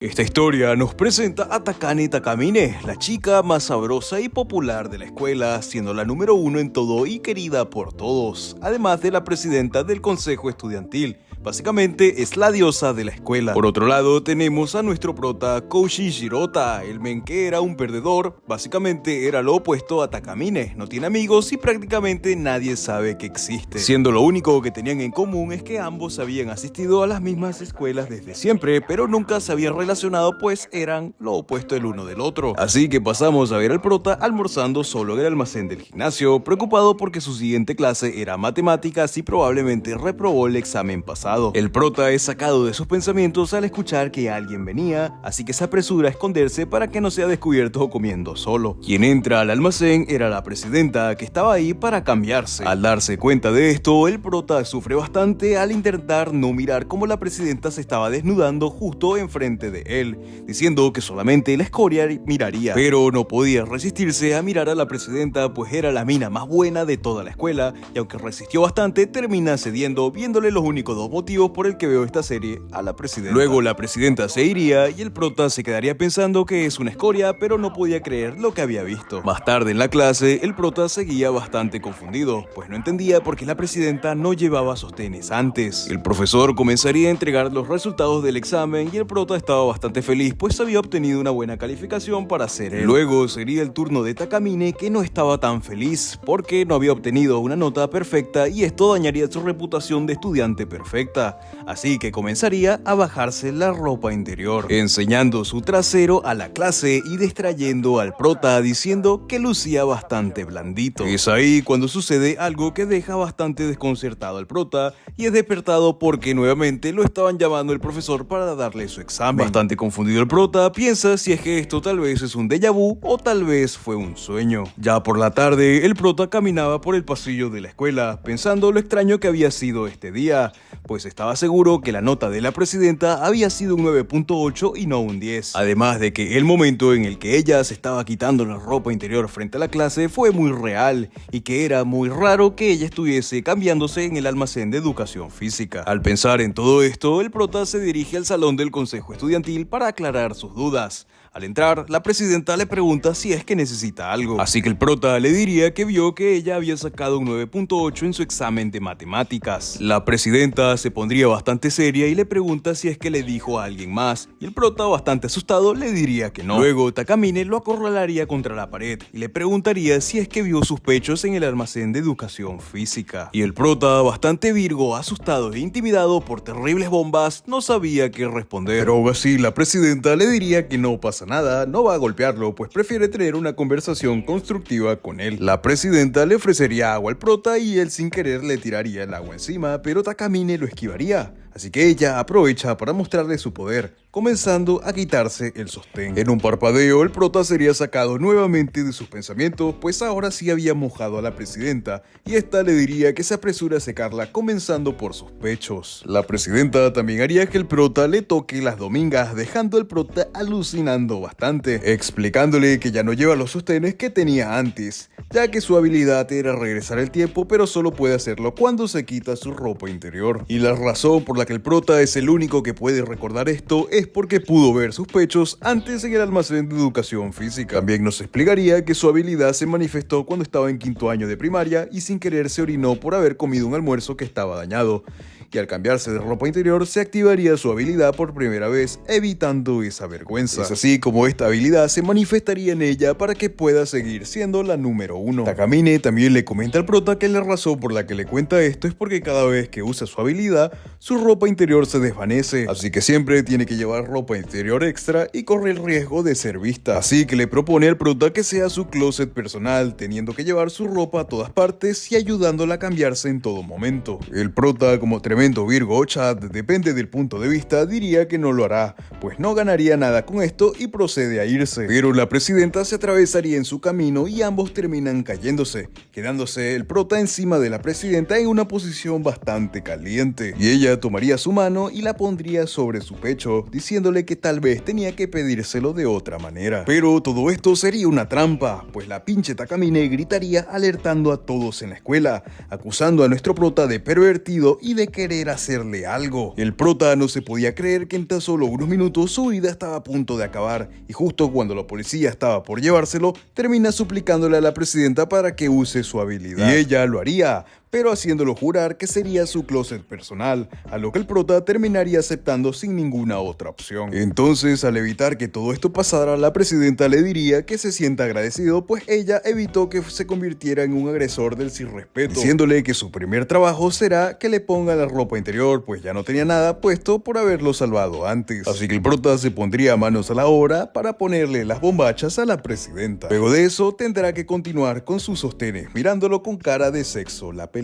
Esta historia nos presenta a Takane Takamine, la chica más sabrosa y popular de la escuela, siendo la número uno en todo y querida por todos, además de la presidenta del consejo estudiantil. Básicamente es la diosa de la escuela. Por otro lado tenemos a nuestro prota Koushi Shirota, el men que era un perdedor, básicamente era lo opuesto a Takamine, no tiene amigos y prácticamente nadie sabe que existe. Siendo lo único que tenían en común es que ambos habían asistido a las mismas escuelas desde siempre, pero nunca se habían relacionado pues eran lo opuesto el uno del otro. Así que pasamos a ver al prota almorzando solo en el almacén del gimnasio, preocupado porque su siguiente clase era matemáticas y probablemente reprobó el examen pasado. El prota es sacado de sus pensamientos al escuchar que alguien venía, así que se apresura a esconderse para que no sea descubierto comiendo solo. Quien entra al almacén era la presidenta, que estaba ahí para cambiarse. Al darse cuenta de esto, el prota sufre bastante al intentar no mirar cómo la presidenta se estaba desnudando justo enfrente de él, diciendo que solamente la escoria miraría, pero no podía resistirse a mirar a la presidenta pues era la mina más buena de toda la escuela, y aunque resistió bastante termina cediendo, viéndole los únicos dos motivos por el que veo esta serie a la presidenta. Luego la presidenta se iría y el prota se quedaría pensando que es una escoria, pero no podía creer lo que había visto. Más tarde en la clase el prota seguía bastante confundido, pues no entendía por qué la presidenta no llevaba sostenes antes. El profesor comenzaría a entregar los resultados del examen y el prota estaba bastante feliz pues había obtenido una buena calificación para ser él. Luego sería el turno de Takamine, que no estaba tan feliz porque no había obtenido una nota perfecta y esto dañaría su reputación de estudiante perfecta. Así que comenzaría a bajarse la ropa interior, enseñando su trasero a la clase y distrayendo al prota diciendo que lucía bastante blandito. Es ahí cuando sucede algo que deja bastante desconcertado al prota y es despertado porque nuevamente lo estaban llamando el profesor para darle su examen. Bastante confundido el prota piensa si es que esto tal vez es un déjà vu o tal vez fue un sueño. Ya por la tarde el prota caminaba por el pasillo de la escuela pensando lo extraño que había sido este día, pues estaba seguro que la nota de la presidenta había sido un 9.8 y no un 10. Además de que el momento en el que ella se estaba quitando la ropa interior frente a la clase fue muy real y que era muy raro que ella estuviese cambiándose en el almacén de educación física. Al pensar en todo esto, el prota se dirige al salón del consejo estudiantil para aclarar sus dudas. Al entrar, la presidenta le pregunta si es que necesita algo, así que el prota le diría que vio que ella había sacado un 9.8 en su examen de matemáticas. La presidenta se pondría bastante seria y le pregunta si es que le dijo a alguien más, y el prota, bastante asustado, le diría que no. Luego Takamine lo acorralaría contra la pared y le preguntaría si es que vio sus pechos en el almacén de educación física. Y el prota, bastante virgo, asustado e intimidado por terribles bombas, no sabía qué responder. Pero aún así la presidenta le diría que no pasa nada, no va a golpearlo, pues prefiere tener una conversación constructiva con él. La presidenta le ofrecería agua al prota y él sin querer le tiraría el agua encima, pero Takamine lo esquivaría. Así que ella aprovecha para mostrarle su poder, comenzando a quitarse el sostén. En un parpadeo, el prota sería sacado nuevamente de sus pensamientos, pues ahora sí había mojado a la presidenta, y esta le diría que se apresura a secarla, comenzando por sus pechos. La presidenta también haría que el prota le toque las domingas, dejando al prota alucinando bastante, explicándole que ya no lleva los sostenes que tenía antes, ya que su habilidad era regresar el tiempo, pero solo puede hacerlo cuando se quita su ropa interior. Y la razón por la que el prota es el único que puede recordar esto es porque pudo ver sus pechos antes en el almacén de educación física. También nos explicaría que su habilidad se manifestó cuando estaba en quinto año de primaria y sin querer se orinó por haber comido un almuerzo que estaba dañado. Y al cambiarse de ropa interior se activaría su habilidad por primera vez, evitando esa vergüenza. Es así como esta habilidad se manifestaría en ella para que pueda seguir siendo la número uno. Takamine también le comenta al prota que la razón por la que le cuenta esto es porque cada vez que usa su habilidad, su ropa interior se desvanece, así que siempre tiene que llevar ropa interior extra y corre el riesgo de ser vista. Así que le propone al prota que sea su closet personal, teniendo que llevar su ropa a todas partes y ayudándola a cambiarse en todo momento. El prota, como tremendo Virgo o Chad, depende del punto de vista, diría que no lo hará, pues no ganaría nada con esto y procede a irse. Pero la presidenta se atravesaría en su camino y ambos terminan cayéndose, quedándose el prota encima de la presidenta en una posición bastante caliente. Y ella tomaría su mano y la pondría sobre su pecho, diciéndole que tal vez tenía que pedírselo de otra manera. Pero todo esto sería una trampa, pues la pinche Takamine gritaría alertando a todos en la escuela, acusando a nuestro prota de pervertido y de querer querer hacerle algo. El prota no se podía creer que en tan solo unos minutos su vida estaba a punto de acabar, y justo cuando la policía estaba por llevárselo, termina suplicándole a la presidenta para que use su habilidad. Y ella lo haría, pero haciéndolo jurar que sería su closet personal, a lo que el prota terminaría aceptando sin ninguna otra opción. Entonces, al evitar que todo esto pasara, la presidenta le diría que se sienta agradecido, pues ella evitó que se convirtiera en un agresor del sin respeto, diciéndole que su primer trabajo será que le ponga la ropa interior, pues ya no tenía nada puesto por haberlo salvado antes. Así que el prota se pondría manos a la obra para ponerle las bombachas a la presidenta. Luego de eso, tendrá que continuar con sus sostenes, mirándolo con cara de sexo la película.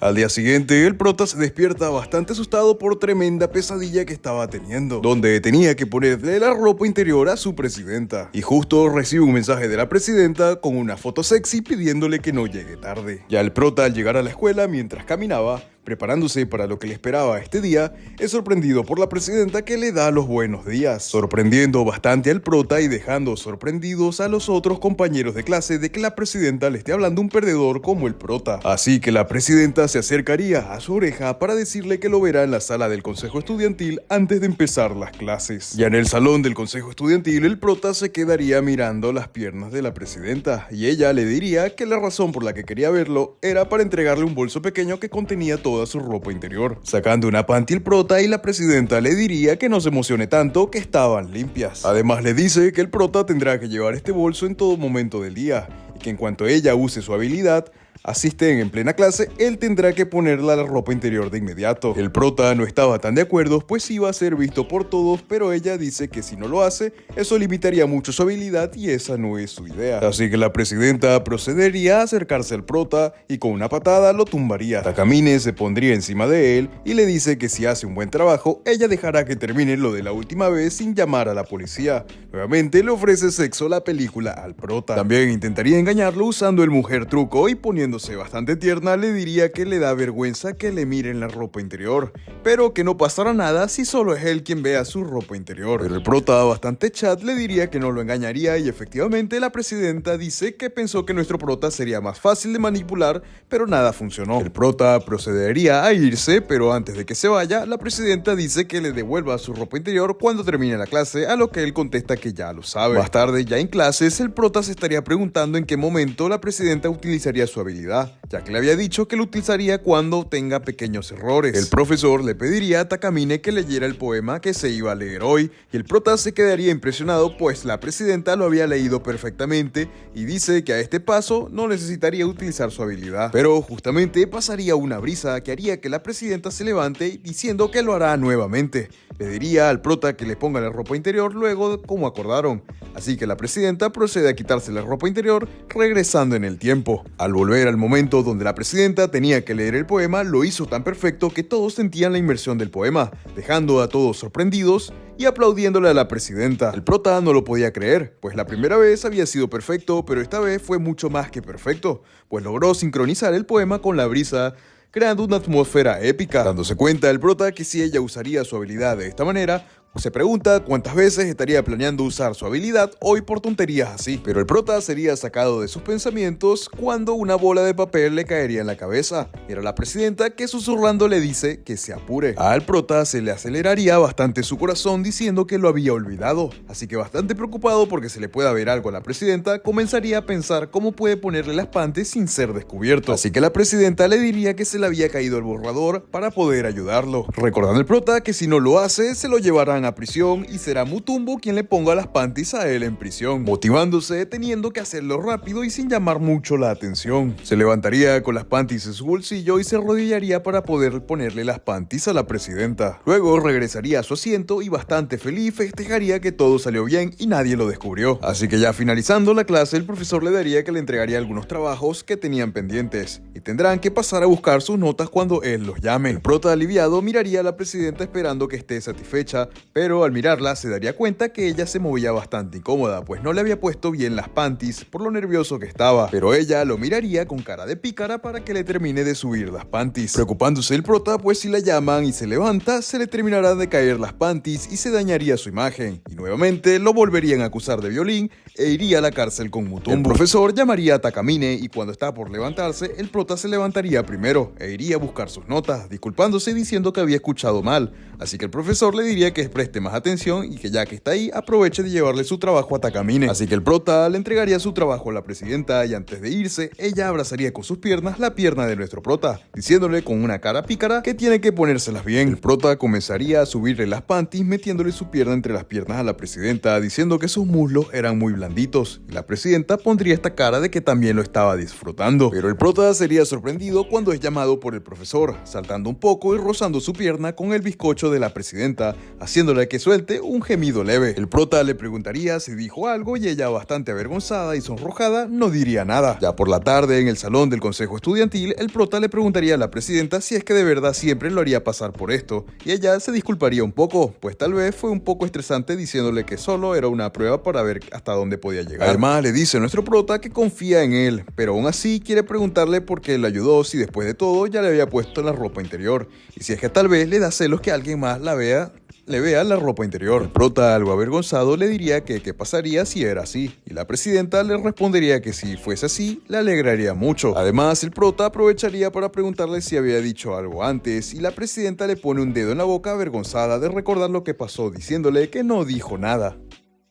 Al día siguiente, el prota se despierta bastante asustado por tremenda pesadilla que estaba teniendo, donde tenía que ponerle la ropa interior a su presidenta. Y justo recibe un mensaje de la presidenta con una foto sexy pidiéndole que no llegue tarde. Ya el prota, al llegar a la escuela mientras caminaba, preparándose para lo que le esperaba este día, es sorprendido por la presidenta que le da los buenos días, sorprendiendo bastante al prota y dejando sorprendidos a los otros compañeros de clase de que la presidenta le esté hablando un perdedor como el prota. Así que la presidenta se acercaría a su oreja para decirle que lo verá en la sala del consejo estudiantil antes de empezar las clases. Ya en el salón del consejo estudiantil, el prota se quedaría mirando las piernas de la presidenta y ella le diría que la razón por la que quería verlo era para entregarle un bolso pequeño que contenía toda su ropa interior. Sacando una panty el prota y la presidenta le diría que no se emocione tanto, que estaban limpias. Además le dice que el prota tendrá que llevar este bolso en todo momento del día y que en cuanto ella use su habilidad, asisten en plena clase, él tendrá que ponerle la ropa interior de inmediato. El prota no estaba tan de acuerdo, pues iba a ser visto por todos, pero ella dice que si no lo hace, eso limitaría mucho su habilidad y esa no es su idea. Así que la presidenta procedería a acercarse al prota y con una patada lo tumbaría. Takamine se pondría encima de él y le dice que si hace un buen trabajo, ella dejará que termine lo de la última vez sin llamar a la policía. Nuevamente le ofrece sexo la película al prota. También intentaría engañarlo usando el mujer truco y poniendo bastante tierna, le diría que le da vergüenza que le miren la ropa interior, pero que no pasará nada si solo es él quien vea su ropa interior. Pero el prota, bastante chat, le diría que no lo engañaría y efectivamente la presidenta dice que pensó que nuestro prota sería más fácil de manipular, pero nada funcionó. El prota procedería a irse, pero antes de que se vaya, la presidenta dice que le devuelva su ropa interior cuando termine la clase, a lo que él contesta que ya lo sabe. Más tarde, ya en clases, el prota se estaría preguntando en qué momento la presidenta utilizaría su habilidad, ya que le había dicho que lo utilizaría cuando tenga pequeños errores. El profesor le pediría a Takamine que leyera el poema que se iba a leer hoy, y el prota se quedaría impresionado, pues la presidenta lo había leído perfectamente y dice que a este paso no necesitaría utilizar su habilidad. Pero justamente pasaría una brisa que haría que la presidenta se levante diciendo que lo hará nuevamente. Le diría al prota que le ponga la ropa interior luego como acordaron. Así que la presidenta procede a quitarse la ropa interior regresando en el tiempo. Al volver al momento donde la presidenta tenía que leer el poema, lo hizo tan perfecto que todos sentían la inmersión del poema, dejando a todos sorprendidos y aplaudiéndole a la presidenta. El prota no lo podía creer, pues la primera vez había sido perfecto, pero esta vez fue mucho más que perfecto, pues logró sincronizar el poema con la brisa, creando una atmósfera épica. Dándose cuenta el prota que si ella usaría su habilidad de esta manera, se pregunta cuántas veces estaría planeando usar su habilidad hoy por tonterías así. Pero el prota sería sacado de sus pensamientos cuando una bola de papel le caería en la cabeza. Era la presidenta que susurrando le dice que se apure. Al prota se le aceleraría bastante su corazón diciendo que lo había olvidado. Así que bastante preocupado porque se le pueda ver algo a la presidenta, comenzaría a pensar cómo puede ponerle las panties sin ser descubierto. Así que la presidenta le diría que se le había caído el borrador para poder ayudarlo. Recordando el prota que si no lo hace, se lo llevarán a prisión y será Mutumbo quien le ponga las panties a él en prisión, motivándose teniendo que hacerlo rápido y sin llamar mucho la atención. Se levantaría con las panties en su bolsillo y se arrodillaría para poder ponerle las panties a la presidenta. Luego regresaría a su asiento y bastante feliz festejaría que todo salió bien y nadie lo descubrió. Así que ya finalizando la clase, el profesor le daría que le entregaría algunos trabajos que tenían pendientes y tendrán que pasar a buscar sus notas cuando él los llame. El prota aliviado miraría a la presidenta esperando que esté satisfecha, pero al mirarla se daría cuenta que ella se movía bastante incómoda, pues no le había puesto bien las panties por lo nervioso que estaba, pero ella lo miraría con cara de pícara para que le termine de subir las panties. Preocupándose el prota, pues si la llaman y se levanta, se le terminarán de caer las panties y se dañaría su imagen, y nuevamente lo volverían a acusar de violín e iría a la cárcel con Mutombo. El profesor llamaría a Takamine y cuando está por levantarse, el prota se levantaría primero e iría a buscar sus notas, disculpándose y diciendo que había escuchado mal, así que el profesor le diría que preste más atención y que ya que está ahí, aproveche de llevarle su trabajo a Takamine. Así que el prota le entregaría su trabajo a la presidenta y antes de irse, ella abrazaría con sus piernas la pierna de nuestro prota, diciéndole con una cara pícara que tiene que ponérselas bien. El prota comenzaría a subirle las panties metiéndole su pierna entre las piernas a la presidenta, diciendo que sus muslos eran muy blanditos, y la presidenta pondría esta cara de que también lo estaba disfrutando. Pero el prota sería sorprendido cuando es llamado por el profesor, saltando un poco y rozando su pierna con el bizcocho de la presidenta, haciéndole que suelte un gemido leve. El prota le preguntaría si dijo algo y ella, bastante avergonzada y sonrojada, no diría nada. Ya por la tarde, en el salón del consejo estudiantil, el prota le preguntaría a la presidenta si es que de verdad siempre lo haría pasar por esto, y ella se disculparía un poco, pues tal vez fue un poco estresante diciéndole que solo era una prueba para ver hasta dónde podía llegar. Además, le dice a nuestro prota que confía en él, pero aún así quiere preguntarle por qué le ayudó si después de todo ya le había puesto la ropa interior, y si es que tal vez le da celos que alguien más le vea la ropa interior. El prota, algo avergonzado, le diría que qué pasaría si era así, y la presidenta le respondería que si fuese así, le alegraría mucho. Además, el prota aprovecharía para preguntarle si había dicho algo antes, y la presidenta le pone un dedo en la boca avergonzada de recordar lo que pasó, diciéndole que no dijo nada.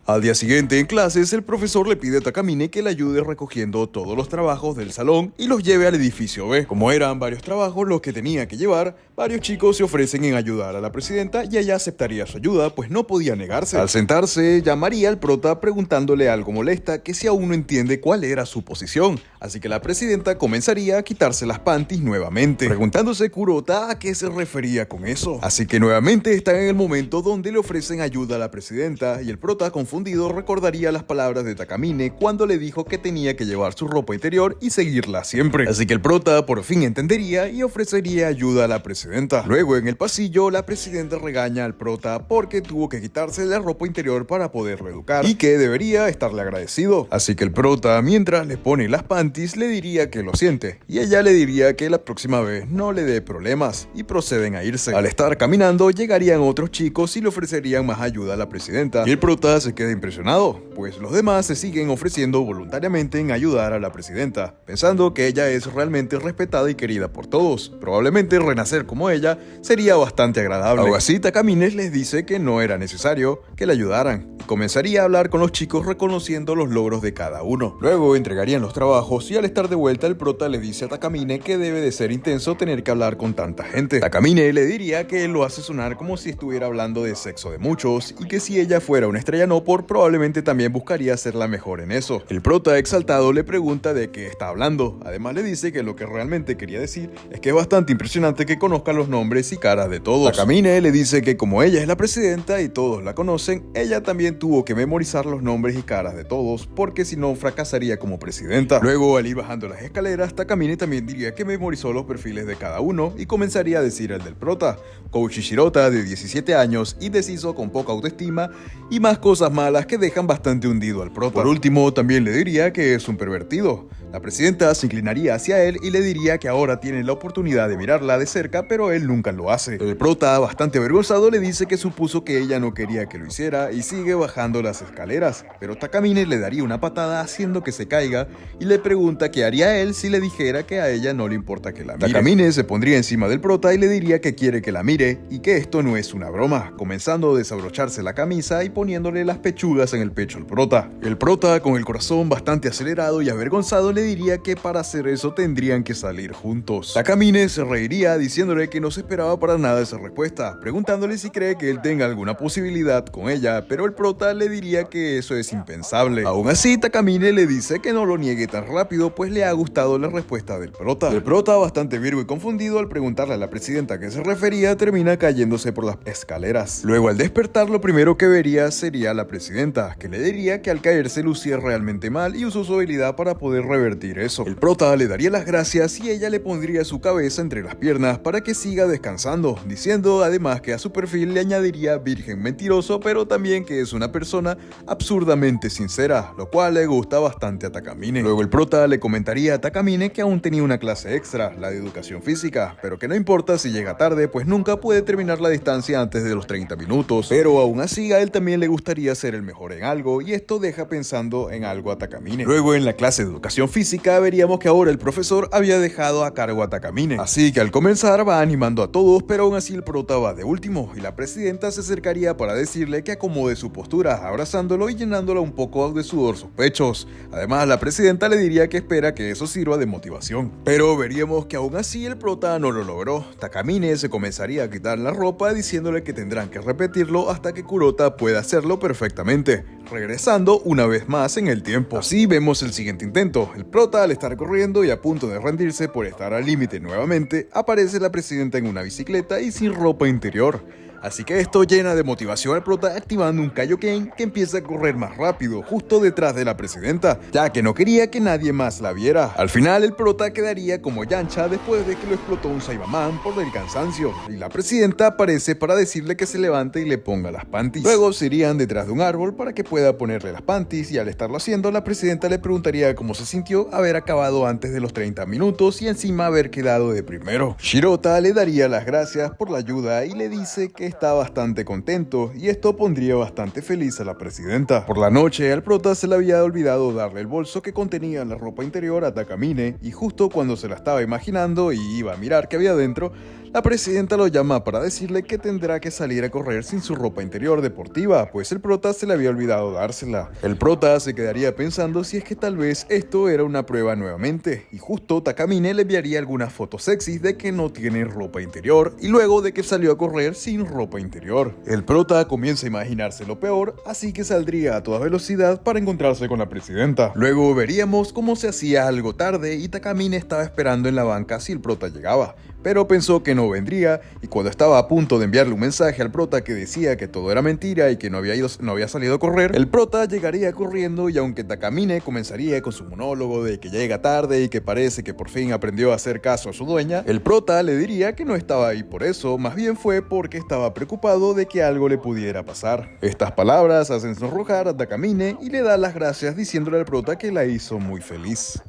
Al día siguiente en clases, el profesor le pide a Takamine que le ayude recogiendo todos los trabajos del salón y los lleve al edificio B. Como eran varios trabajos los que tenía que llevar, varios chicos se ofrecen en ayudar a la presidenta y ella aceptaría su ayuda, pues no podía negarse. Al sentarse, llamaría al prota preguntándole algo molesta que si aún no entiende cuál era su posición, así que la presidenta comenzaría a quitarse las panties nuevamente, preguntándose Kurota a qué se refería con eso. Así que nuevamente están en el momento donde le ofrecen ayuda a la presidenta y el prota confundido recordaría las palabras de Takamine cuando le dijo que tenía que llevar su ropa interior y seguirla siempre. Así que el prota por fin entendería y ofrecería ayuda a la presidenta. Luego en el pasillo la presidenta regaña al prota porque tuvo que quitarse la ropa interior para poderlo educar y que debería estarle agradecido. Así que el prota, mientras le pone las panties, le diría que lo siente y ella le diría que la próxima vez no le dé problemas y proceden a irse. Al estar caminando llegarían otros chicos y le ofrecerían más ayuda a la presidenta y el prota se queda impresionado, pues los demás se siguen ofreciendo voluntariamente en ayudar a la presidenta, pensando que ella es realmente respetada y querida por todos. Probablemente renacer como ella sería bastante agradable. Aún así, Takamine les dice que no era necesario que le ayudaran y comenzaría a hablar con los chicos reconociendo los logros de cada uno. Luego entregarían los trabajos y al estar de vuelta el prota le dice a Takamine que debe de ser intenso tener que hablar con tanta gente. Takamine le diría que él lo hace sonar como si estuviera hablando de sexo de muchos y que si ella fuera una estrella no probablemente también buscaría ser la mejor en eso. El prota exaltado le pregunta de qué está hablando. Además le dice que lo que realmente quería decir es que es bastante impresionante que conozca los nombres y caras de todos. Takamine le dice que como ella es la presidenta y todos la conocen, ella también tuvo que memorizar los nombres y caras de todos porque si no fracasaría como presidenta. Luego al ir bajando las escaleras, Takamine también diría que memorizó los perfiles de cada uno y comenzaría a decir el del prota, Kouchi Shirota de 17 años, indeciso con poca autoestima y más cosas malas que dejan bastante hundido al prota. Por último, también le diría que es un pervertido. La presidenta se inclinaría hacia él y le diría que ahora tiene la oportunidad de mirarla de cerca, pero él nunca lo hace. El prota, bastante avergonzado, le dice que supuso que ella no quería que lo hiciera y sigue bajando las escaleras, pero Takamine le daría una patada haciendo que se caiga y le pregunta qué haría él si le dijera que a ella no le importa que la mire. Takamine se pondría encima del prota y le diría que quiere que la mire y que esto no es una broma, comenzando a desabrocharse la camisa y poniéndole las pechugas en el pecho al prota. El prota, con el corazón bastante acelerado y avergonzado, le diría que para hacer eso tendrían que salir juntos. Takamine se reiría diciéndole que no se esperaba para nada esa respuesta, preguntándole si cree que él tenga alguna posibilidad con ella, pero el prota le diría que eso es impensable. Aún así, Takamine le dice que no lo niegue tan rápido, pues le ha gustado la respuesta del prota. El prota, bastante virgo y confundido, al preguntarle a la presidenta a qué se refería, termina cayéndose por las escaleras. Luego, al despertar, lo primero que vería sería a la presidenta, que le diría que al caerse lucía realmente mal y usó su habilidad para poder revertir revertir eso. El prota le daría las gracias y ella le pondría su cabeza entre las piernas para que siga descansando, diciendo además que a su perfil le añadiría virgen mentiroso, pero también que es una persona absurdamente sincera, lo cual le gusta bastante a Takamine. Luego el prota le comentaría a Takamine que aún tenía una clase extra, la de educación física, pero que no importa si llega tarde, pues nunca puede terminar la distancia antes de los 30 minutos. Pero aún así a él también le gustaría ser el mejor en algo, y esto deja pensando en algo a Takamine. Luego en la clase de educación física veríamos que ahora el profesor había dejado a cargo a Takamine, así que al comenzar va animando a todos, pero aún así el prota va de último, y la presidenta se acercaría para decirle que acomode su postura, abrazándolo y llenándolo un poco de sudor sus pechos. Además, la presidenta le diría que espera que eso sirva de motivación. Pero veríamos que aún así el prota no lo logró. Takamine se comenzaría a quitar la ropa diciéndole que tendrán que repetirlo hasta que Kurota pueda hacerlo perfectamente, regresando una vez más en el tiempo. Así vemos el siguiente intento. El prota, al estar corriendo y a punto de rendirse por estar al límite nuevamente, aparece la presidenta en una bicicleta y sin ropa interior. Así que esto llena de motivación al prota, activando un Kaioken que empieza a correr más rápido, justo detrás de la presidenta, ya que no quería que nadie más la viera. Al final el prota quedaría como Yancha después de que lo explotó un Saibaman por el cansancio, y la presidenta aparece para decirle que se levante y le ponga las panties. Luego se irían detrás de un árbol para que pueda ponerle las panties, y al estarlo haciendo la presidenta le preguntaría cómo se sintió haber acabado antes de los 30 minutos y encima haber quedado de primero. Shirota le daría las gracias por la ayuda y le dice que está bastante contento, y esto pondría bastante feliz a la presidenta. Por la noche al prota se le había olvidado darle el bolso que contenía la ropa interior a Takamine, y justo cuando se la estaba imaginando y iba a mirar qué había dentro, la presidenta lo llama para decirle que tendrá que salir a correr sin su ropa interior deportiva, pues el prota se le había olvidado dársela. El prota se quedaría pensando si es que tal vez esto era una prueba nuevamente, y justo Takamine le enviaría algunas fotos sexys de que no tiene ropa interior, y luego de que salió a correr sin ropa interior. El prota comienza a imaginarse lo peor, así que saldría a toda velocidad para encontrarse con la presidenta. Luego veríamos cómo se hacía algo tarde y Takamine estaba esperando en la banca si el prota llegaba, pero pensó que no vendría, y cuando estaba a punto de enviarle un mensaje al prota que decía que todo era mentira y que no había salido a correr, el prota llegaría corriendo, y aunque Takamine comenzaría con su monólogo de que llega tarde y que parece que por fin aprendió a hacer caso a su dueña, el prota le diría que no estaba ahí por eso, más bien fue porque estaba preocupado de que algo le pudiera pasar. Estas palabras hacen sonrojar a Takamine y le da las gracias diciéndole al prota que la hizo muy feliz.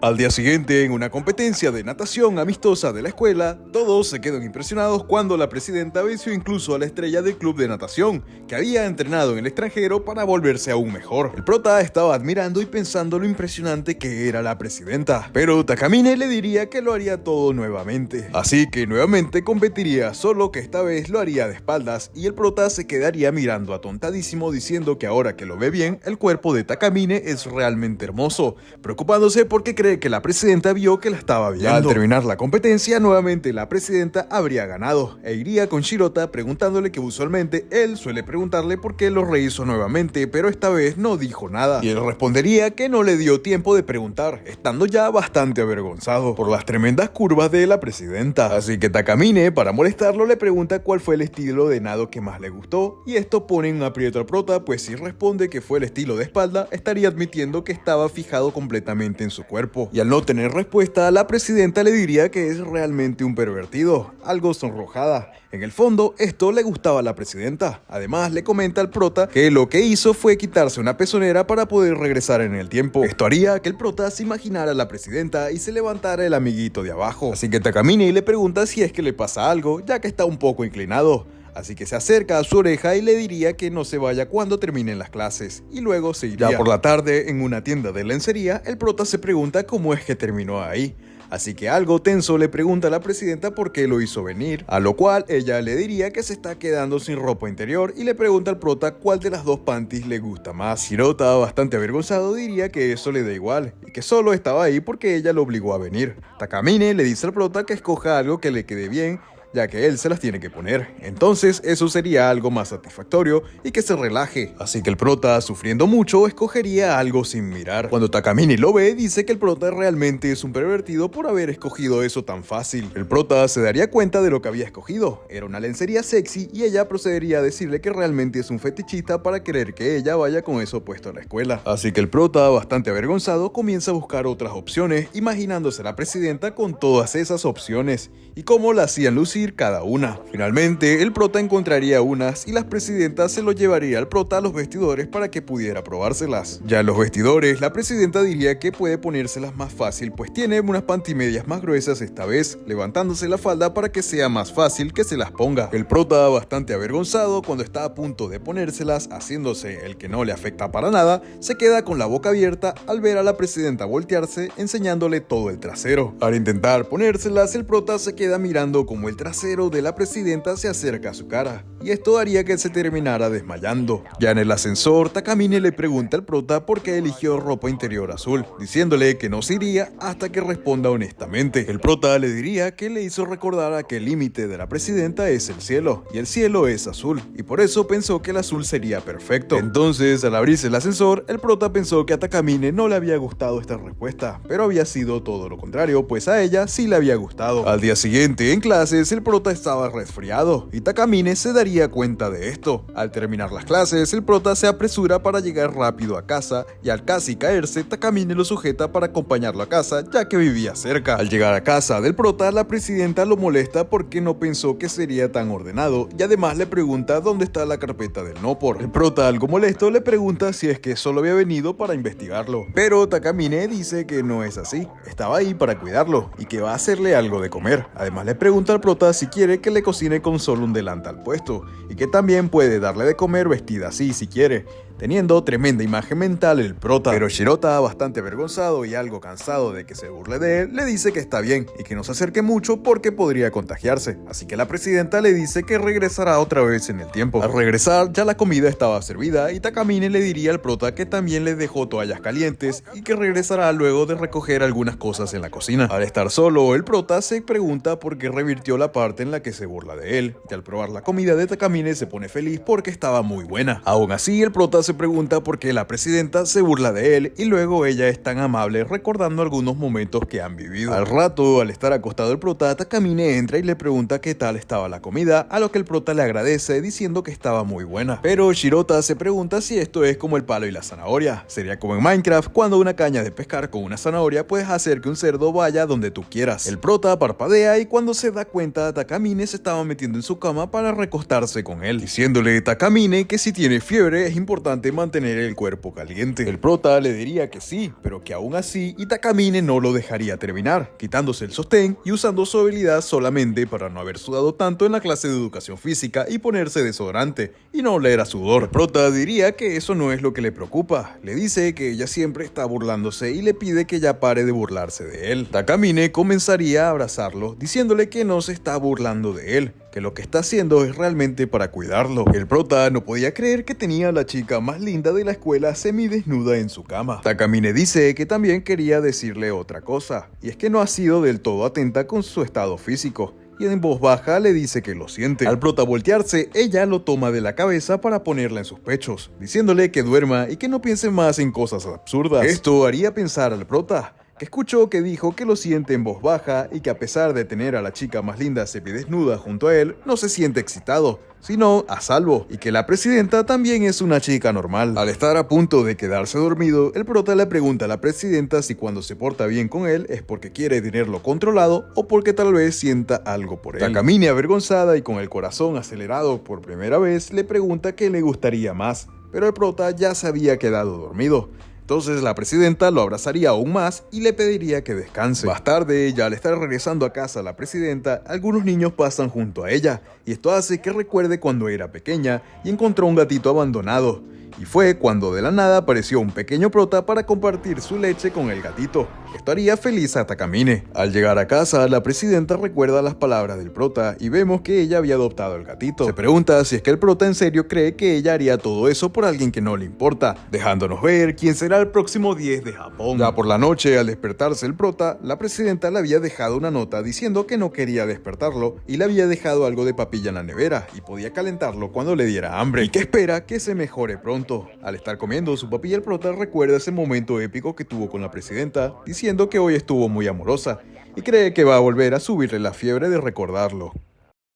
Al día siguiente, en una competencia de natación amistosa de la escuela, todos se quedan impresionados cuando la presidenta venció incluso a la estrella del club de natación, que había entrenado en el extranjero para volverse aún mejor. El prota estaba admirando y pensando lo impresionante que era la presidenta, pero Takamine le diría que lo haría todo nuevamente. Así que nuevamente competiría, solo que esta vez lo haría de espaldas, y el prota se quedaría mirando atontadísimo diciendo que ahora que lo ve bien, el cuerpo de Takamine es realmente hermoso, preocupándose porque cree que la presidenta vio que la estaba viendo. Al terminar la competencia, nuevamente la presidenta habría ganado, e iría con Shirota preguntándole que usualmente él suele preguntarle por qué lo rehizo nuevamente, pero esta vez no dijo nada, y él respondería que no le dio tiempo de preguntar, estando ya bastante avergonzado por las tremendas curvas de la presidenta. Así que Takamine, para molestarlo, le pregunta cuál fue el estilo de nado que más le gustó, y esto pone en aprieto al prota, pues si responde que fue el estilo de espalda, estaría admitiendo que estaba fijado completamente en su cuerpo. Y al no tener respuesta, la presidenta le diría que es realmente un pervertido, algo sonrojada. En el fondo, esto le gustaba a la presidenta. Además, le comenta al prota que lo que hizo fue quitarse una pezonera para poder regresar en el tiempo. Esto haría que el prota se imaginara a la presidenta y se levantara el amiguito de abajo. Así que Takamine le pregunta si es que le pasa algo, ya que está un poco inclinado. Así que se acerca a su oreja y le diría que no se vaya cuando terminen las clases, y luego se iría. Ya por la tarde, en una tienda de lencería, el prota se pregunta cómo es que terminó ahí. Así que algo tenso le pregunta a la presidenta por qué lo hizo venir, a lo cual ella le diría que se está quedando sin ropa interior y le pregunta al prota cuál de las dos panties le gusta más. Shirota, bastante avergonzado, diría que eso le da igual y que solo estaba ahí porque ella lo obligó a venir. Takamine le dice al prota que escoja algo que le quede bien, ya que él se las tiene que poner. Entonces eso sería algo más satisfactorio y que se relaje. Así que el prota, sufriendo mucho, escogería algo sin mirar. Cuando Takamine lo ve, dice que el prota realmente es un pervertido por haber escogido eso tan fácil. El prota se daría cuenta de lo que había escogido. Era una lencería sexy y ella procedería a decirle que realmente es un fetichista para querer que ella vaya con eso puesto a la escuela. Así que el prota, bastante avergonzado, comienza a buscar otras opciones, imaginándose a la presidenta con todas esas opciones y cómo la hacían lucir cada una. Finalmente, el prota encontraría unas y las presidentas se lo llevaría al prota a los vestidores para que pudiera probárselas. Ya en los vestidores, la presidenta diría que puede ponérselas más fácil, pues tiene unas pantimedias más gruesas esta vez, levantándose la falda para que sea más fácil que se las ponga. El prota, bastante avergonzado, cuando está a punto de ponérselas, haciéndose el que no le afecta para nada, se queda con la boca abierta al ver a la presidenta voltearse, enseñándole todo el trasero. Al intentar ponérselas, el prota se queda mirando como el trasero de la presidenta se acerca a su cara, y esto haría que se terminara desmayando. Ya en el ascensor, Takamine le pregunta al prota por qué eligió ropa interior azul, diciéndole que no se iría hasta que responda honestamente. El prota le diría que le hizo recordar a que el límite de la presidenta es el cielo, y el cielo es azul, y por eso pensó que el azul sería perfecto. Entonces, al abrirse el ascensor, el prota pensó que a Takamine no le había gustado esta respuesta, pero había sido todo lo contrario, pues a ella sí le había gustado. Al día siguiente, en clases, el prota estaba resfriado, y Takamine se daría cuenta de esto. Al terminar las clases, el prota se apresura para llegar rápido a casa, y al casi caerse, Takamine lo sujeta para acompañarlo a casa, ya que vivía cerca. Al llegar a casa del prota, la presidenta lo molesta porque no pensó que sería tan ordenado, y además le pregunta dónde está la carpeta del no por. El prota, algo molesto, le pregunta si es que solo había venido para investigarlo, pero Takamine dice que no es así, estaba ahí para cuidarlo, y que va a hacerle algo de comer. Además le pregunta al prota si quiere que le cocine con solo un delantal puesto, y que también puede darle de comer vestida así si quiere, teniendo tremenda imagen mental el prota. Pero Shirota, bastante avergonzado y algo cansado de que se burle de él, le dice que está bien y que no se acerque mucho porque podría contagiarse. Así que la presidenta le dice que regresará otra vez en el tiempo. Al regresar, ya la comida estaba servida y Takamine le diría al prota que también le dejó toallas calientes y que regresará luego de recoger algunas cosas en la cocina. Al estar solo, el prota se pregunta por qué revirtió la parte en la que se burla de él, y al probar la comida de Takamine se pone feliz porque estaba muy buena. Aún así, el prota se pregunta por qué la presidenta se burla de él y luego ella es tan amable recordando algunos momentos que han vivido. Al rato, al estar acostado el prota, Takamine entra y le pregunta qué tal estaba la comida, a lo que el prota le agradece diciendo que estaba muy buena. Pero Shirota se pregunta si esto es como el palo y la zanahoria. Sería como en Minecraft, cuando una caña de pescar con una zanahoria puedes hacer que un cerdo vaya donde tú quieras. El prota parpadea y cuando se da cuenta, Takamine se estaba metiendo en su cama para recostarse con él, diciéndole a Takamine que si tiene fiebre es importante mantener el cuerpo caliente. El prota le diría que sí, pero que aún así Takamine no lo dejaría terminar, quitándose el sostén y usando su habilidad solamente para no haber sudado tanto en la clase de educación física y ponerse desodorante y no oler a sudor. El prota diría que eso no es lo que le preocupa, le dice que ella siempre está burlándose y le pide que ya pare de burlarse de él. Takamine comenzaría a abrazarlo, diciéndole que no se está burlando de él, que lo que está haciendo es realmente para cuidarlo. El prota no podía creer que tenía a la chica más linda de la escuela semidesnuda en su cama. Takamine dice que también quería decirle otra cosa, y es que no ha sido del todo atenta con su estado físico, y en voz baja le dice que lo siente. Al prota voltearse, ella lo toma de la cabeza para ponerla en sus pechos, diciéndole que duerma y que no piense más en cosas absurdas. Esto haría pensar al prota, que escuchó que dijo que lo siente en voz baja y que a pesar de tener a la chica más linda semidesnuda junto a él, no se siente excitado, sino a salvo, y que la presidenta también es una chica normal. Al estar a punto de quedarse dormido, el prota le pregunta a la presidenta si cuando se porta bien con él es porque quiere tenerlo controlado o porque tal vez sienta algo por él. Takamine, avergonzada y con el corazón acelerado por primera vez, le pregunta qué le gustaría más, pero el prota ya se había quedado dormido. Entonces la presidenta lo abrazaría aún más y le pediría que descanse. Más tarde, ya al estar regresando a casa la presidenta, algunos niños pasan junto a ella, y esto hace que recuerde cuando era pequeña y encontró un gatito abandonado, Y fue cuando de la nada apareció un pequeño prota para compartir su leche con el gatito. Esto haría feliz a Takamine. Al llegar a casa, la presidenta recuerda las palabras del prota y vemos que ella había adoptado el gatito. Se pregunta si es que el prota en serio cree que ella haría todo eso por alguien que no le importa, dejándonos ver quién será el próximo 10 de Japón. Ya por la noche, al despertarse el prota, la presidenta le había dejado una nota diciendo que no quería despertarlo y le había dejado algo de papilla en la nevera y podía calentarlo cuando le diera hambre y que espera que se mejore pronto. Al estar comiendo su papilla, el prota recuerda ese momento épico que tuvo con la presidenta, diciendo que hoy estuvo muy amorosa y cree que va a volver a subirle la fiebre de recordarlo.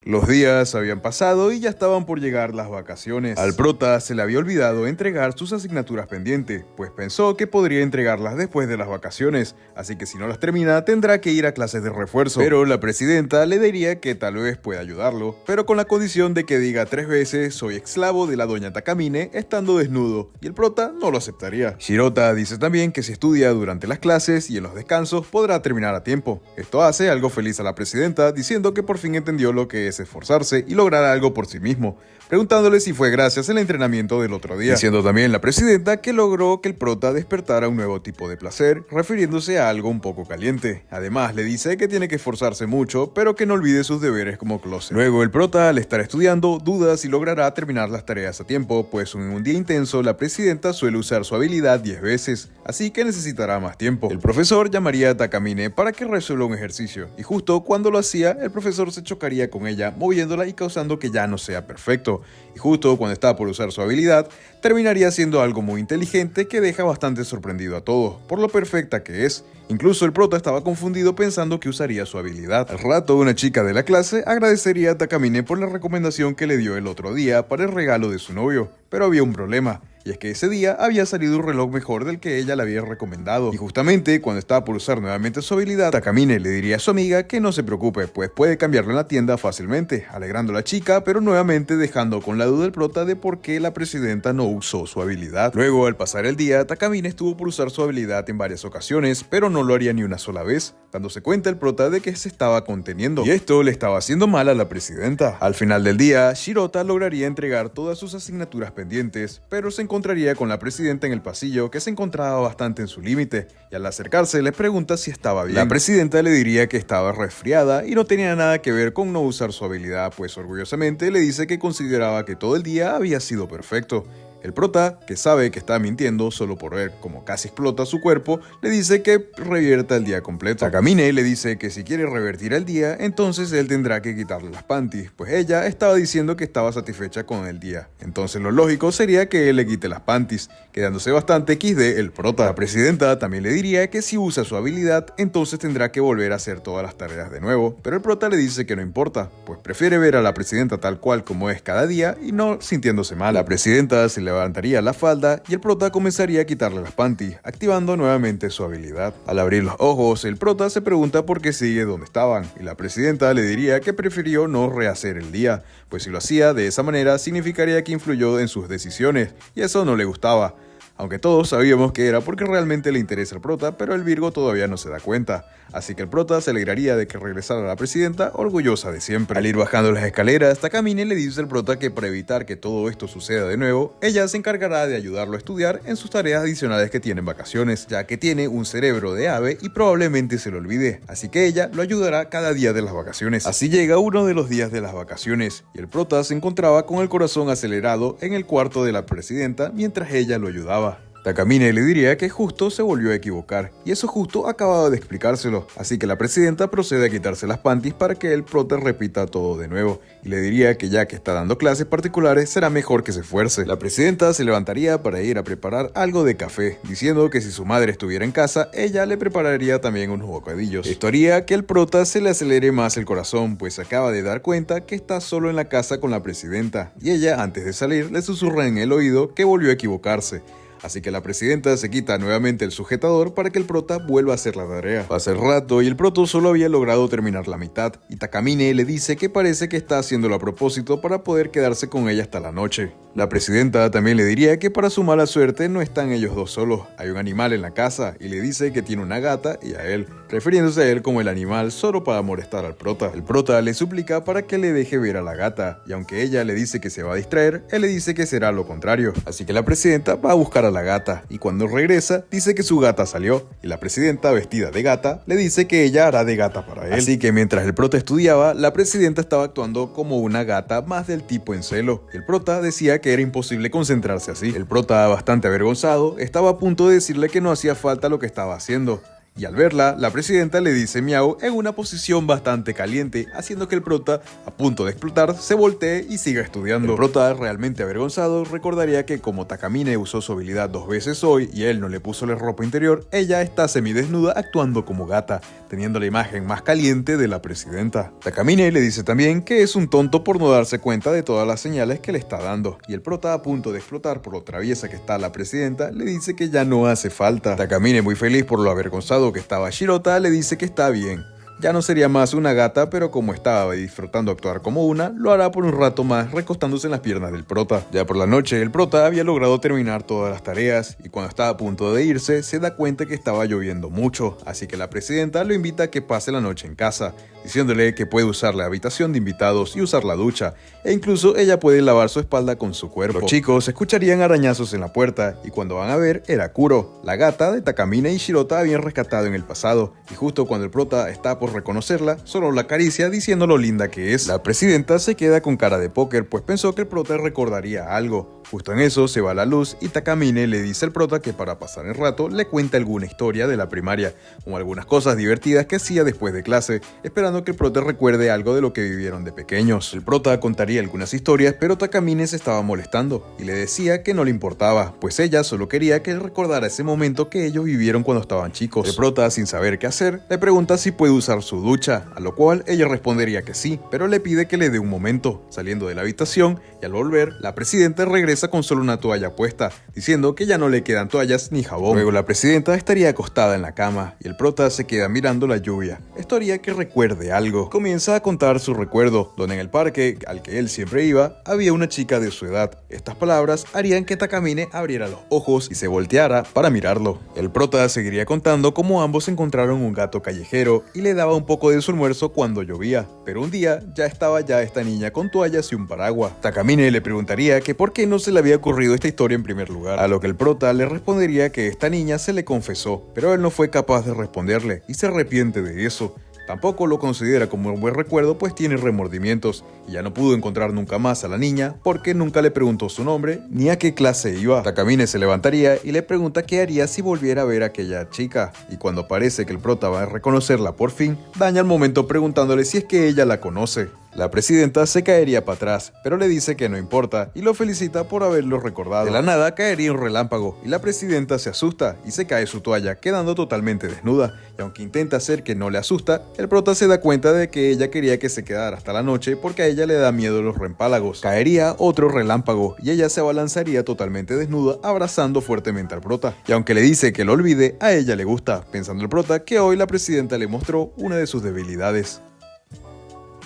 Los días habían pasado y ya estaban por llegar las vacaciones. Al prota se le había olvidado entregar sus asignaturas pendientes, pues pensó que podría entregarlas después de las vacaciones, así que si no las termina tendrá que ir a clases de refuerzo. Pero la presidenta le diría que tal vez pueda ayudarlo, pero con la condición de que diga 3 veces "soy esclavo de la doña Takamine" estando desnudo, y el prota no lo aceptaría. Shirota dice también que si estudia durante las clases y en los descansos podrá terminar a tiempo. Esto hace algo feliz a la presidenta, diciendo que por fin entendió lo que es esforzarse y lograr algo por sí mismo, preguntándole si fue gracias al entrenamiento del otro día, diciendo también la presidenta que logró que el prota despertara un nuevo tipo de placer, refiriéndose a algo un poco caliente. Además le dice que tiene que esforzarse mucho, pero que no olvide sus deberes como closet. Luego el prota, al estar estudiando, duda si logrará terminar las tareas a tiempo, pues en un día intenso la presidenta suele usar su habilidad 10 veces, así que necesitará más tiempo. El profesor llamaría a Takamine para que resuelva un ejercicio, y justo cuando lo hacía, el profesor se chocaría con ella, moviéndola y causando que ya no sea perfecto. Y justo cuando está por usar su habilidad, terminaría siendo algo muy inteligente que deja bastante sorprendido a todos, por lo perfecta que es. Incluso el prota estaba confundido pensando que usaría su habilidad. Al rato, una chica de la clase agradecería a Takamine por la recomendación que le dio el otro día para el regalo de su novio, pero había un problema. Y es que ese día había salido un reloj mejor del que ella le había recomendado. Y justamente cuando estaba por usar nuevamente su habilidad, Takamine le diría a su amiga que no se preocupe, pues puede cambiarlo en la tienda fácilmente, alegrando a la chica, pero nuevamente dejando con la duda el prota de por qué la presidenta no usó su habilidad. Luego, al pasar el día, Takamine estuvo por usar su habilidad en varias ocasiones, pero no lo haría ni una sola vez, dándose cuenta el prota de que se estaba conteniendo. Y esto le estaba haciendo mal a la presidenta. Al final del día, Shirota lograría entregar todas sus asignaturas pendientes, pero se encontraría con la presidenta en el pasillo, que se encontraba bastante en su límite, y al acercarse le pregunta si estaba bien. La presidenta le diría que estaba resfriada y no tenía nada que ver con no usar su habilidad, pues orgullosamente le dice que consideraba que todo el día había sido perfecto. El prota, que sabe que está mintiendo solo por ver cómo casi explota su cuerpo, le dice que revierta el día completo. Takamine le dice que si quiere revertir el día, entonces él tendrá que quitarle las panties, pues ella estaba diciendo que estaba satisfecha con el día. Entonces lo lógico sería que él le quite las panties, quedándose bastante XD el prota. La presidenta también le diría que si usa su habilidad, entonces tendrá que volver a hacer todas las tareas de nuevo, pero el prota le dice que no importa, pues prefiere ver a la presidenta tal cual como es cada día y no sintiéndose mal. La presidenta se levantaría la falda y el prota comenzaría a quitarle las panties, activando nuevamente su habilidad. Al abrir los ojos, el prota se pregunta por qué sigue donde estaban, y la presidenta le diría que prefirió no rehacer el día, pues si lo hacía de esa manera significaría que influyó en sus decisiones, y eso no le gustaba. Aunque todos sabíamos que era porque realmente le interesa al prota, pero el Virgo todavía no se da cuenta. Así que el prota se alegraría de que regresara la presidenta, orgullosa de siempre. Al ir bajando las escaleras, Takamine le dice al prota que para evitar que todo esto suceda de nuevo, ella se encargará de ayudarlo a estudiar en sus tareas adicionales que tiene en vacaciones, ya que tiene un cerebro de ave y probablemente se lo olvide. Así que ella lo ayudará cada día de las vacaciones. Así llega uno de los días de las vacaciones, y el prota se encontraba con el corazón acelerado en el cuarto de la presidenta mientras ella lo ayudaba. Takamine le diría que justo se volvió a equivocar, y eso justo acababa de explicárselo, así que la presidenta procede a quitarse las panties para que el prota repita todo de nuevo, y le diría que ya que está dando clases particulares será mejor que se esfuerce. La presidenta se levantaría para ir a preparar algo de café, diciendo que si su madre estuviera en casa, ella le prepararía también unos bocadillos. Esto haría que el prota se le acelere más el corazón, pues acaba de dar cuenta que está solo en la casa con la presidenta, y ella, antes de salir, le susurra en el oído que volvió a equivocarse. Así que la presidenta se quita nuevamente el sujetador para que el prota vuelva a hacer la tarea. Pasa el rato y el proto solo había logrado terminar la mitad, y Takamine le dice que parece que está haciéndolo a propósito para poder quedarse con ella hasta la noche. La presidenta también le diría que para su mala suerte no están ellos dos solos, hay un animal en la casa, y le dice que tiene una gata y a él, refiriéndose a él como el animal solo para molestar al prota. El prota le suplica para que le deje ver a la gata, y aunque ella le dice que se va a distraer, él le dice que será lo contrario. Así que la presidenta va a buscar a la gata, y cuando regresa dice que su gata salió, y la presidenta, vestida de gata, le dice que ella hará de gata para él. Así que mientras el prota estudiaba, la presidenta estaba actuando como una gata más del tipo en celo. El prota decía que era imposible concentrarse así. El prota, bastante avergonzado, estaba a punto de decirle que no hacía falta lo que estaba haciendo. Y al verla, la presidenta le dice miau en una posición bastante caliente, haciendo que el prota, a punto de explotar, se voltee y siga estudiando. El prota, realmente avergonzado, recordaría que como Takamine usó su habilidad 2 veces hoy y él no le puso la ropa interior, ella está semidesnuda actuando como gata, teniendo la imagen más caliente de la presidenta. Takamine le dice también que es un tonto por no darse cuenta de todas las señales que le está dando, y el prota, a punto de explotar por lo traviesa que está la presidenta, le dice que ya no hace falta. Takamine, muy feliz por lo avergonzado que estaba Shirota, le dice que está bien. Ya no sería más una gata, pero como estaba disfrutando actuar como una, lo hará por un rato más recostándose en las piernas del prota. Ya por la noche, el prota había logrado terminar todas las tareas y cuando estaba a punto de irse, se da cuenta que estaba lloviendo mucho, así que la presidenta lo invita a que pase la noche en casa, diciéndole que puede usar la habitación de invitados y usar la ducha, e incluso ella puede lavar su espalda con su cuerpo. Los chicos escucharían arañazos en la puerta y cuando van a ver, era Kuro, la gata de Takamine y Shirota habían rescatado en el pasado, y justo cuando el prota está por reconocerla, solo la acaricia diciendo lo linda que es. La presidenta se queda con cara de póker, pues pensó que el prota recordaría algo. Justo en eso se va la luz y Takamine le dice al prota que para pasar el rato le cuenta alguna historia de la primaria, como algunas cosas divertidas que hacía después de clase, esperando que el prota recuerde algo de lo que vivieron de pequeños. El prota contaría algunas historias, pero Takamine se estaba molestando y le decía que no le importaba, pues ella solo quería que él recordara ese momento que ellos vivieron cuando estaban chicos. El prota, sin saber qué hacer, le pregunta si puede usar su ducha, a lo cual ella respondería que sí, pero le pide que le dé un momento. Saliendo de la habitación y al volver, la presidenta regresa con solo una toalla puesta, diciendo que ya no le quedan toallas ni jabón. Luego la presidenta estaría acostada en la cama y el prota se queda mirando la lluvia. Esto haría que recuerde algo. Comienza a contar su recuerdo, donde en el parque al que él siempre iba, había una chica de su edad. Estas palabras harían que Takamine abriera los ojos y se volteara para mirarlo. El prota seguiría contando cómo ambos encontraron un gato callejero y le daba un poco de su almuerzo cuando llovía, pero un día ya estaba esta niña con toallas y un paraguas. Takamine le preguntaría que por qué no se le había ocurrido esta historia en primer lugar, a lo que el prota le respondería que esta niña se le confesó, pero él no fue capaz de responderle y se arrepiente de eso. Tampoco lo considera como un buen recuerdo, pues tiene remordimientos y ya no pudo encontrar nunca más a la niña porque nunca le preguntó su nombre ni a qué clase iba. Takamine se levantaría y le pregunta qué haría si volviera a ver a aquella chica, y cuando parece que el prota va a reconocerla por fin, daña el momento preguntándole si es que ella la conoce. La presidenta se caería para atrás, pero le dice que no importa y lo felicita por haberlo recordado. De la nada caería un relámpago y la presidenta se asusta y se cae su toalla, quedando totalmente desnuda. Y aunque intenta hacer que no le asusta, el prota se da cuenta de que ella quería que se quedara hasta la noche porque a ella le da miedo los reempálagos. Caería otro relámpago y ella se abalanzaría totalmente desnuda, abrazando fuertemente al prota. Y aunque le dice que lo olvide, a ella le gusta, pensando el prota que hoy la presidenta le mostró una de sus debilidades.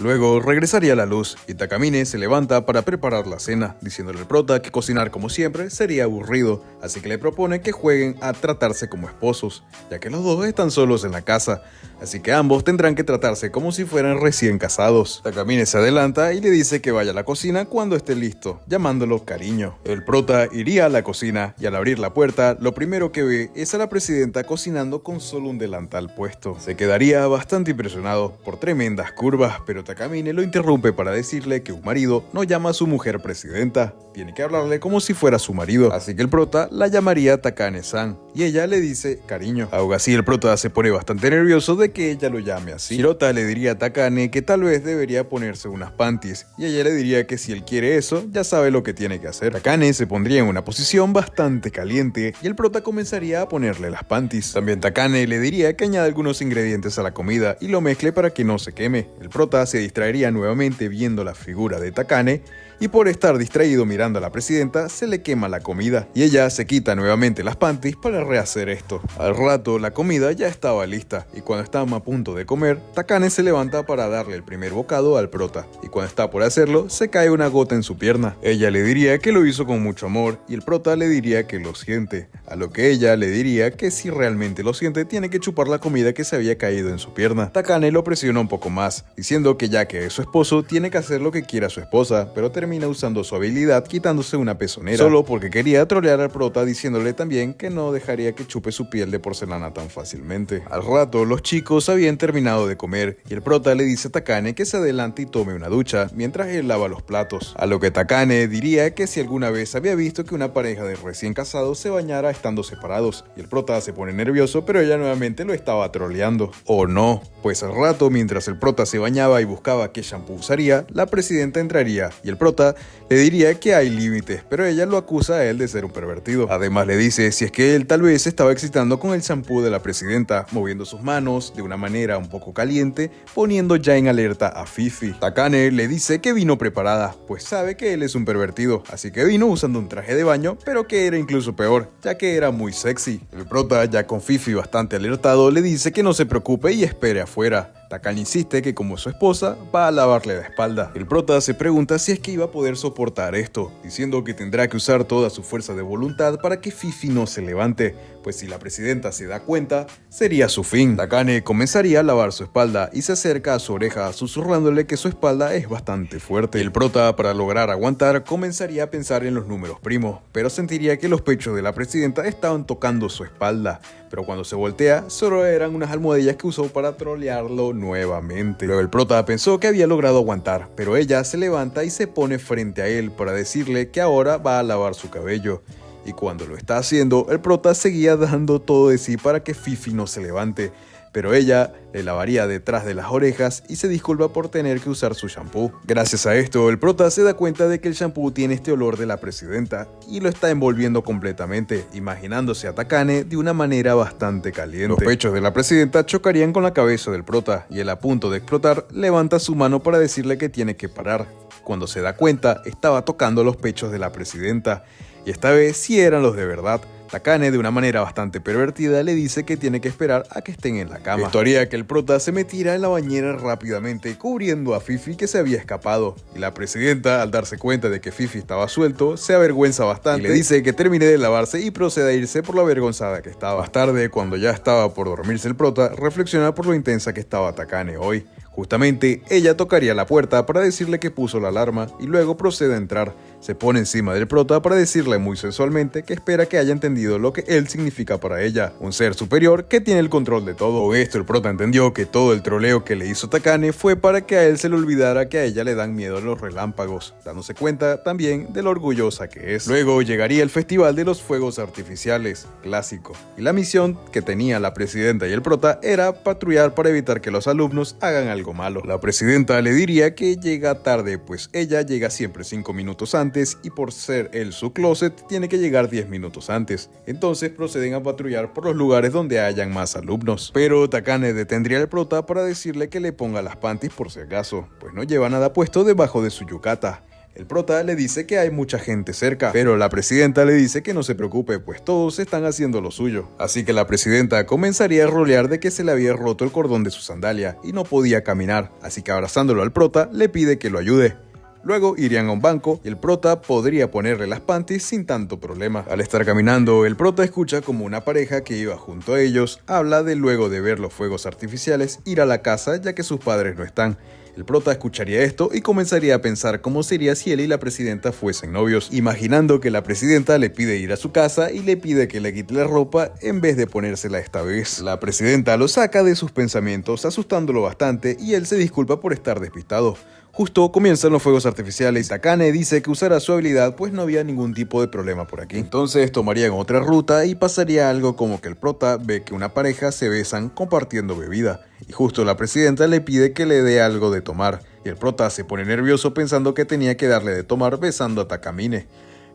Luego regresaría la luz y Takamine se levanta para preparar la cena, diciéndole al prota que cocinar como siempre sería aburrido, así que le propone que jueguen a tratarse como esposos, ya que los dos están solos en la casa, así que ambos tendrán que tratarse como si fueran recién casados. Takamine se adelanta y le dice que vaya a la cocina cuando esté listo, llamándolo cariño. El prota iría a la cocina y al abrir la puerta, lo primero que ve es a la presidenta cocinando con solo un delantal puesto. Se quedaría bastante impresionado por tremendas curvas, pero Takamine lo interrumpe para decirle que un marido no llama a su mujer presidenta, tiene que hablarle como si fuera su marido, así que el prota la llamaría Takane-san, y ella le dice cariño. Aún así el prota se pone bastante nervioso de que ella lo llame así. Shirota le diría a Takane que tal vez debería ponerse unas panties, y ella le diría que si él quiere eso, ya sabe lo que tiene que hacer. Takane se pondría en una posición bastante caliente, y el prota comenzaría a ponerle las panties. También Takane le diría que añade algunos ingredientes a la comida y lo mezcle para que no se queme. El prota se distraería nuevamente viendo la figura de Takane y por estar distraído mirando a la presidenta se le quema la comida y ella se quita nuevamente las panties para rehacer esto. Al rato la comida ya estaba lista y cuando estaban a punto de comer, Takane se levanta para darle el primer bocado al prota y cuando está por hacerlo se cae una gota en su pierna. Ella le diría que lo hizo con mucho amor y el prota le diría que lo siente, a lo que ella le diría que si realmente lo siente tiene que chupar la comida que se había caído en su pierna. Takane lo presiona un poco más, diciendo que ya que es su esposo tiene que hacer lo que quiera su esposa, pero termina usando su habilidad quitándose una pezonera, solo porque quería trolear al prota diciéndole también que no dejaría que chupe su piel de porcelana tan fácilmente. Al rato los chicos habían terminado de comer y el prota le dice a Takane que se adelante y tome una ducha mientras él lava los platos, a lo que Takane diría que si alguna vez había visto que una pareja de recién casados se bañara estando separados, y el prota se pone nervioso pero ella nuevamente lo estaba troleando. O no, pues al rato mientras el prota se bañaba y buscaba qué shampoo usaría, la presidenta entraría y el prota le diría que hay límites, pero ella lo acusa a él de ser un pervertido. Además le dice si es que él tal vez estaba excitando con el shampoo de la presidenta, moviendo sus manos de una manera un poco caliente, poniendo ya en alerta a Fifi. Takane le dice que vino preparada, pues sabe que él es un pervertido, así que vino usando un traje de baño, pero que era incluso peor, ya que era muy sexy. El prota, ya con Fifi bastante alertado, le dice que no se preocupe y espere afuera. Takane insiste que como su esposa, va a lavarle la espalda. El prota se pregunta si es que iba a poder soportar esto, diciendo que tendrá que usar toda su fuerza de voluntad para que Fifi no se levante, pues si la presidenta se da cuenta, sería su fin. Takane comenzaría a lavar su espalda y se acerca a su oreja susurrándole que su espalda es bastante fuerte. El prota, para lograr aguantar, comenzaría a pensar en los números primos, pero sentiría que los pechos de la presidenta estaban tocando su espalda, pero cuando se voltea, solo eran unas almohadillas que usó para trolearlo nuevamente. Luego el prota pensó que había logrado aguantar, pero ella se levanta y se pone frente a él para decirle que ahora va a lavar su cabello. Y cuando lo está haciendo, el prota seguía dando todo de sí para que Fifi no se levante, pero ella le lavaría detrás de las orejas y se disculpa por tener que usar su shampoo. Gracias a esto, el prota se da cuenta de que el shampoo tiene este olor de la presidenta y lo está envolviendo completamente, imaginándose a Takane de una manera bastante caliente. Los pechos de la presidenta chocarían con la cabeza del prota y él, a punto de explotar, levanta su mano para decirle que tiene que parar. Cuando se da cuenta, estaba tocando los pechos de la presidenta, y esta vez sí eran los de verdad. Takane, de una manera bastante pervertida, le dice que tiene que esperar a que estén en la cama. Esto haría que el prota se metiera en la bañera rápidamente, cubriendo a Fifi que se había escapado. Y la presidenta, al darse cuenta de que Fifi estaba suelto, se avergüenza bastante y le dice que termine de lavarse y proceda a irse por lo avergonzada que estaba. Más tarde, cuando ya estaba por dormirse el prota, reflexiona por lo intensa que estaba Takane hoy. Justamente, ella tocaría la puerta para decirle que puso la alarma y luego procede a entrar. Se pone encima del prota para decirle muy sensualmente que espera que haya entendido lo que él significa para ella, un ser superior que tiene el control de todo. Con esto el prota entendió que todo el troleo que le hizo Takane fue para que a él se le olvidara que a ella le dan miedo los relámpagos, dándose cuenta también de lo orgullosa que es. Luego llegaría el festival de los fuegos artificiales, clásico, y la misión que tenía la presidenta y el prota era patrullar para evitar que los alumnos hagan algo malo. La presidenta le diría que llega tarde, pues ella llega siempre 5 minutos antes y por ser él su closet tiene que llegar 10 minutos antes. Entonces proceden a patrullar por los lugares donde hayan más alumnos. Pero Takane detendría al prota para decirle que le ponga las panties por si acaso, pues no lleva nada puesto debajo de su yukata. El prota le dice que hay mucha gente cerca, pero la presidenta le dice que no se preocupe, pues todos están haciendo lo suyo. Así que la presidenta comenzaría a rolear de que se le había roto el cordón de su sandalia y no podía caminar, así que abrazándolo al prota le pide que lo ayude. Luego irían a un banco y el prota podría ponerle las panties sin tanto problema. Al estar caminando, el prota escucha como una pareja que iba junto a ellos habla de luego de ver los fuegos artificiales ir a la casa ya que sus padres no están. El prota escucharía esto y comenzaría a pensar cómo sería si él y la presidenta fuesen novios, imaginando que la presidenta le pide ir a su casa y le pide que le quite la ropa en vez de ponérsela esta vez. La presidenta lo saca de sus pensamientos, asustándolo bastante, y él se disculpa por estar despistado. Justo comienzan los fuegos artificiales y Takane dice que usará su habilidad pues no había ningún tipo de problema por aquí. Entonces tomarían otra ruta y pasaría algo como que el prota ve que una pareja se besan compartiendo bebida y justo la presidenta le pide que le dé algo de tomar y el prota se pone nervioso pensando que tenía que darle de tomar besando a Takamine.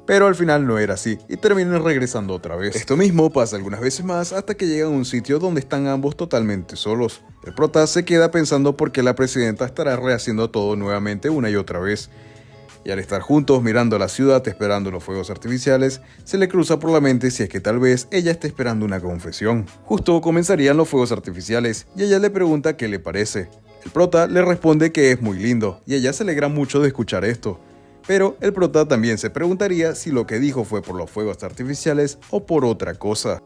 Pero al final no era así y terminan regresando otra vez. Esto mismo pasa algunas veces más hasta que llegan a un sitio donde están ambos totalmente solos. El prota se queda pensando por qué la presidenta estará rehaciendo todo nuevamente una y otra vez. Y al estar juntos mirando la ciudad esperando los fuegos artificiales, se le cruza por la mente si es que tal vez ella esté esperando una confesión. Justo comenzarían los fuegos artificiales y ella le pregunta qué le parece. El prota le responde que es muy lindo y ella se alegra mucho de escuchar esto. Pero el prota también se preguntaría si lo que dijo fue por los fuegos artificiales o por otra cosa.